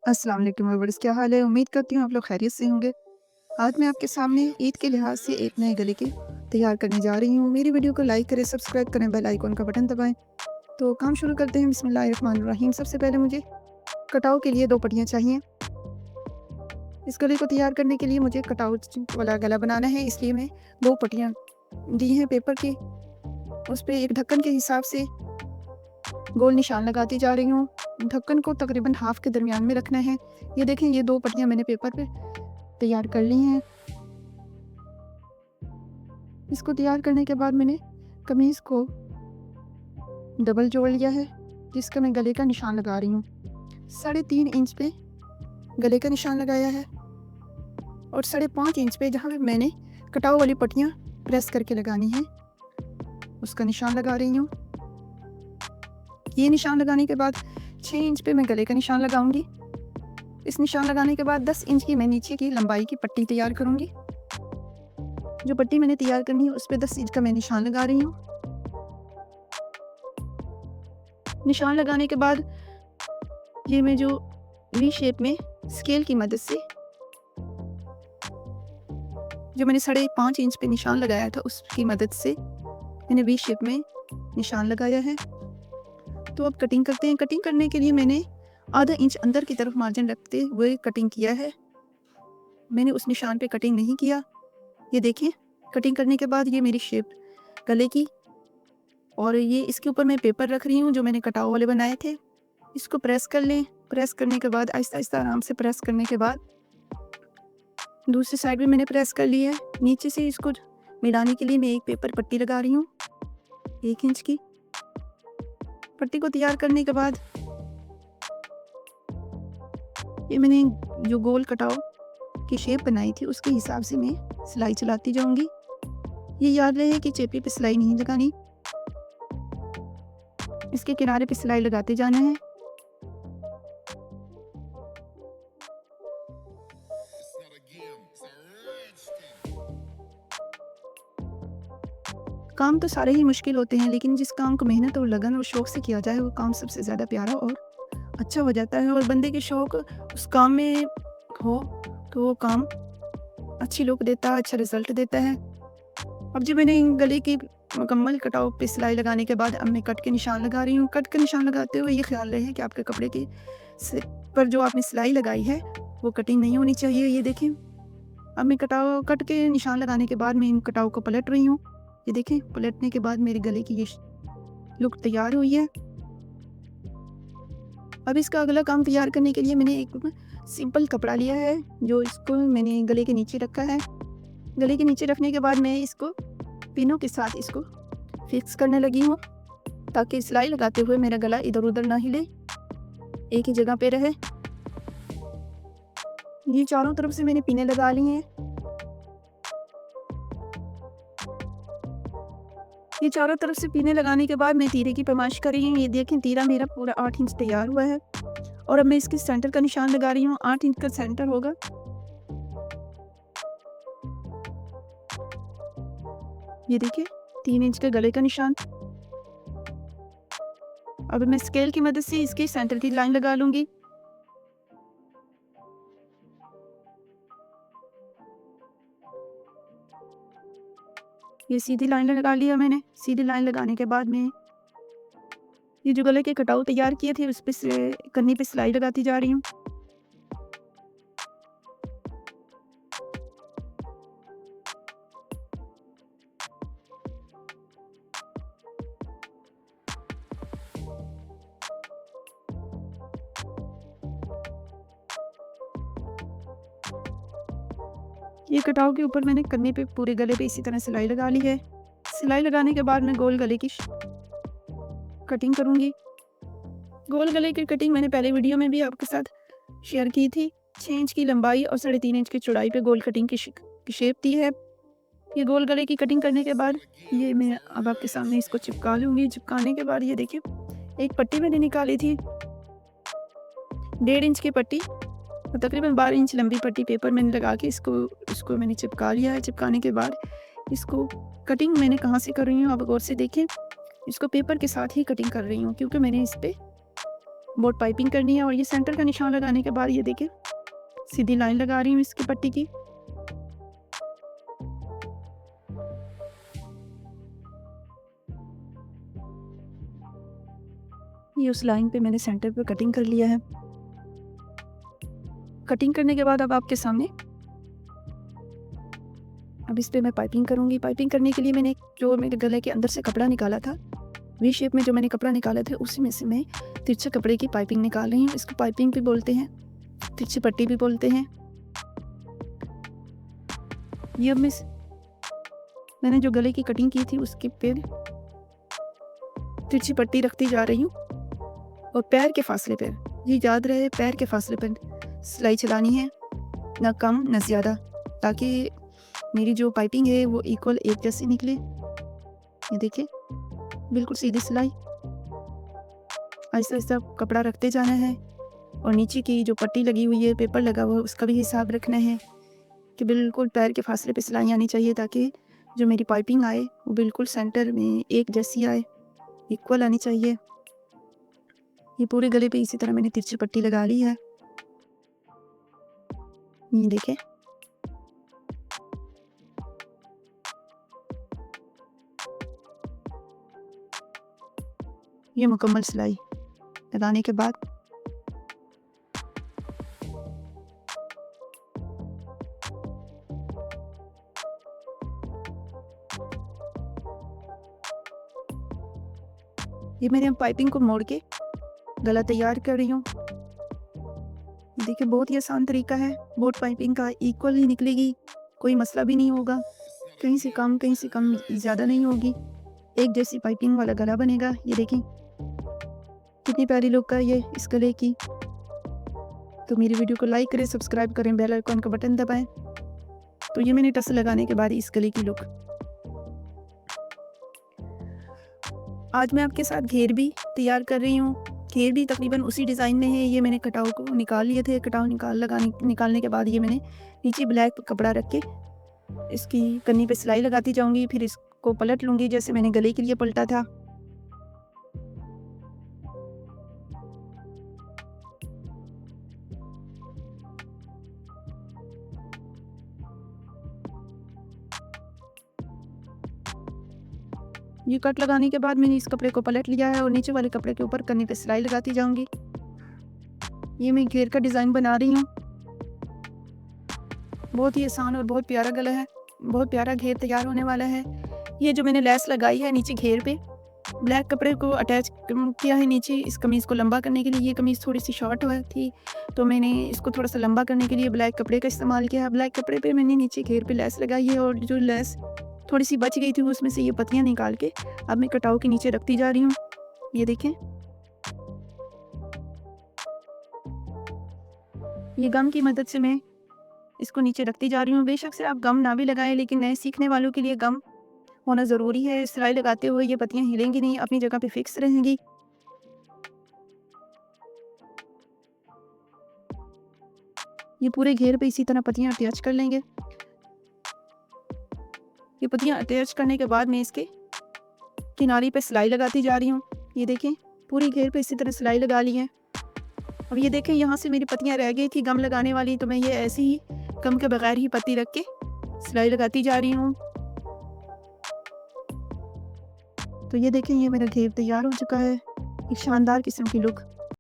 अस्सलाम वालेकुम व्यूअर्स, क्या हाल है? उम्मीद करती हूँ आप लोग खैरियत से होंगे। आज मैं आपके सामने ईद के लिहाज से एक नए गले के तैयार करने जा रही हूँ। मेरी वीडियो को लाइक करें, सब्सक्राइब करें, बेल आइकन का बटन दबाएँ। तो काम शुरू करते हैं। बिस्मिल्लाहिर्रहमानिर्रहीम। सबसे पहले मुझे कटाव के लिए 2 पट्टियाँ चाहिए। इस गले को तैयार करने के लिए मुझे कटाव वाला गला बनाना है, इसलिए मैं 2 पट्टियाँ दी हैं पेपर की। उस पे एक ढक्कन के हिसाब से गोल निशान लगाती जा रही हूँ। ढक्कन को तकरीबन हाफ के दरमियान में रखना है। ये देखें, ये 2 पट्टियाँ मैंने पेपर पे तैयार कर ली हैं। इसको तैयार करने के बाद मैंने कमीज़ को डबल जोड़ लिया है, जिसका मैं गले का निशान लगा रही हूँ। 3.5 इंच पे गले का निशान लगाया है और 5.5 इंच पे जहाँ पे मैंने कटाव वाली पट्टियाँ प्रेस करके लगानी है, उसका निशान लगा रही हूँ। ये निशान लगाने के बाद 6 इंच पे मैं गले का निशान लगाऊंगी। इस निशान लगाने के बाद 10 इंच की मैं नीचे की लंबाई की पट्टी तैयार करूंगी। जो पट्टी मैंने तैयार करनी है उस पे 10 इंच का मैं निशान लगा रही हूँ। निशान लगाने के बाद ये मैं जो वी शेप में स्केल की मदद से जो मैंने 5.5 इंच पे निशान लगाया था उसकी मदद से मैंने वी शेप में निशान लगाया है। तो अब कटिंग करते हैं। कटिंग करने के लिए मैंने आधा इंच अंदर की तरफ मार्जिन रखते हुए कटिंग किया है। मैंने उस निशान पे कटिंग नहीं किया। ये देखिए, कटिंग करने के बाद ये मेरी शेप गले की, और ये इसके ऊपर मैं पेपर रख रही हूँ जो मैंने कटाव वाले बनाए थे। इसको प्रेस कर लें। प्रेस करने के बाद आहिस्ता आहिस्ता आराम से प्रेस करने के बाद दूसरी साइड भी मैंने प्रेस कर ली है। नीचे से इसको मिलाने के लिए मैं एक पेपर पट्टी लगा रही हूँ 1 इंच की। पट्टी को तैयार करने के बाद ये मैंने जो गोल कटाव की शेप बनाई थी उसके हिसाब से मैं सिलाई चलाती जाऊंगी। ये याद रहे कि चेपी पे सिलाई नहीं लगानी, इसके किनारे पे सिलाई लगाते जाना है। काम तो सारे ही मुश्किल होते हैं, लेकिन जिस काम को मेहनत और लगन और शौक से किया जाए वो काम सबसे ज़्यादा प्यारा और अच्छा हो जाता है। और बंदे के शौक उस काम में हो तो वो काम अच्छी लुक देता है, अच्छा रिजल्ट देता है। अब जो मैंने गले की मुकम्मल कटाव पे सिलाई लगाने के बाद अब मैं कट के निशान लगा रही हूँ। कट के निशान लगाते हुए ये ख्याल रहे कि आपके कपड़े की पर जो आपने सिलाई लगाई है वो कटिंग नहीं होनी चाहिए। ये देखें, अब मैं कट के निशान लगाने के बाद मैं इन कटाव को पलट रही हूँ। ये देखें, पलटने के बाद मेरे गले की ये लुक तैयार हुई है। अब इसका अगला काम तैयार करने के लिए मैंने एक सिंपल कपड़ा लिया है, जो इसको मैंने गले के नीचे रखा है। गले के नीचे रखने के बाद मैं इसको पिनों के साथ इसको फिक्स करने लगी हूँ, ताकि सिलाई लगाते हुए मेरा गला इधर उधर ना हिले, एक ही जगह पे रहे। ये चारों तरफ से मैंने पिनें लगा ली हैं। ये चारों तरफ से पिनें लगाने के बाद मैं तीरे की पैमाइश कर रही हूँ। ये देखें, तीरा मेरा पूरा 8 इंच तैयार हुआ है और अब मैं इसके सेंटर का निशान लगा रही हूँ। 8 इंच का सेंटर होगा। ये देखिए, 3 इंच के गले का निशान। अब मैं स्केल की मदद से इसके सेंटर की लाइन लगा लूंगी। ये सीधी लाइन लगा लिया मैंने। सीधी लाइन लगाने के बाद मैं ये जो गले के कटाव तैयार किए थे उस पे से कन्नी पे सिलाई लगाती जा रही हूँ। ये कटाव के ऊपर मैंने कन्नी पे पूरे गले पे इसी तरह सिलाई लगा ली है। सिलाई लगाने के बाद मैं गोल गले की कटिंग करूँगी। गोल गले की कटिंग मैंने पहले वीडियो में भी आपके साथ शेयर की थी। 6 इंच की लंबाई और 3.5 इंच की चौड़ाई पे गोल कटिंग की शेप दी है। ये गोल गले की कटिंग करने के बाद ये मैं अब आपके सामने इसको चिपका लूँगी। चिपकाने के बाद ये देखिए, एक पट्टी मैंने निकाली थी 1.5 इंच की पट्टी, और तकरीबन 12 इंच लंबी पट्टी पेपर मैंने लगा के इसको मैंने चिपका लिया है। चिपकाने के बाद इसको कटिंग मैंने कहाँ से कर रही हूँ आप गौर से देखें। इसको पेपर के साथ ही कटिंग कर रही हूँ, क्योंकि मैंने इस पे बोट पाइपिंग करनी है और ये सेंटर का निशान लगाने के बाद ये देखिए सीधी लाइन लगा रही हूँ इसकी पट्टी की। ये उस लाइन पे मैंने सेंटर पे कटिंग कर लिया है। कटिंग करने के बाद अब आपके सामने अब इस पे मैं पाइपिंग करूँगी। पाइपिंग करने के लिए मैंने जो मेरे गले के अंदर से कपड़ा निकाला था, वी शेप में जो मैंने कपड़ा निकाला था, उसी में से मैं तिरछे कपड़े की पाइपिंग निकाल रही हूँ। इसको पाइपिंग भी बोलते हैं, तिरछी पट्टी भी बोलते हैं। ये अब मैंने जो गले की कटिंग की थी उसके पे तिरछी पट्टी रखती जा रही हूँ और पैर के फासले पर, ये याद रहे, पैर के फासले पर सिलाई चलानी है, ना कम ना ज़्यादा, ताकि मेरी जो पाइपिंग है वो इक्वल एक जैसी निकले। ये देखिए बिल्कुल सीधी सिलाई। ऐसा ऐसा कपड़ा रखते जाना है और नीचे की जो पट्टी लगी हुई है, पेपर लगा हुआ है, उसका भी हिसाब रखना है कि बिल्कुल पैर के फासले पे सिलाई आनी चाहिए, ताकि जो मेरी पाइपिंग आए वो बिल्कुल सेंटर में एक जैसी आए, इक्वल आनी चाहिए। ये पूरे गले पे इसी तरह मैंने तिरछी पट्टी लगा ली है। ये देखें, ये मुकम्मल सिलाई लगाने के बाद ये मैंने अब पाइपिंग को मोड़ के गला तैयार कर रही हूँ। देखिए बहुत ही आसान तरीका है, बोट पाइपिंग का इक्वल ही निकलेगी, कोई मसला भी नहीं होगा, कहीं से कम ज़्यादा नहीं होगी, एक जैसी पाइपिंग वाला गला बनेगा। ये देखें कितनी प्यारी लुक है ये इस गले की। तो मेरी वीडियो को लाइक करें, सब्सक्राइब करें, बेल आइकन का बटन दबाएं। तो ये मैंने टसल लगाने के बाद इस गले की लुक। आज मैं आपके साथ घेर भी तैयार कर रही हूँ। घेर भी तकरीबन उसी डिज़ाइन में है। ये मैंने कटाव को निकाल लिए थे, कटाव निकालने के बाद ये मैंने नीचे ब्लैक कपड़ा रख के इसकी कन्नी पे सिलाई लगाती जाऊंगी, फिर इसको पलट लूँगी जैसे मैंने गले के लिए पलटा था। ये कट लगाने के बाद मैंने इस कपड़े को पलट लिया है और नीचे वाले कपड़े के ऊपर कन्नी पे सिलाई लगाती जाऊंगी। ये मैं घेर का डिज़ाइन बना रही हूँ। बहुत ही आसान और बहुत प्यारा गला है, बहुत प्यारा घेर तैयार होने वाला है। ये जो मैंने लेस लगाई है नीचे घेर पे, ब्लैक कपड़े को अटैच किया है नीचे इस कमीज़ को लंबा करने के लिए। ये कमीज़ थोड़ी सी शॉर्ट हुई थी तो मैंने इसको थोड़ा सा लंबा करने के लिए ब्लैक कपड़े का इस्तेमाल किया है। ब्लैक कपड़े पे मैंने नीचे घेर पे लेस लगाई है और जो लेस थोड़ी सी बच गई थी उसमें से ये पत्तियां निकाल के अब मैं कटाव के नीचे रखती जा रही हूँ। ये देखें, ये गम की मदद से मैं इसको नीचे रखती जा रही हूँ। बेशक से आप गम ना भी लगाएं, लेकिन नए सीखने वालों के लिए गम होना ज़रूरी है। सिलाई लगाते हुए ये पत्तियां हिलेंगी नहीं, अपनी जगह पे फिक्स रहेंगी। ये पूरे घेर पे इसी तरह पत्तियां अटैच कर लेंगे। ये पत्तियां अटैच करने के बाद मैं इसके किनारे पे सिलाई लगाती जा रही हूँ। ये देखें पूरी घेर पे इसी तरह सिलाई लगा ली है। अब ये देखें यहाँ से मेरी पत्तियां रह गई थी गम लगाने वाली, तो मैं ये ऐसे ही गम के बगैर ही पत्ती रख के सिलाई लगाती जा रही हूँ। तो ये देखें ये मेरा घेर तैयार हो चुका है, एक शानदार किस्म की लुक।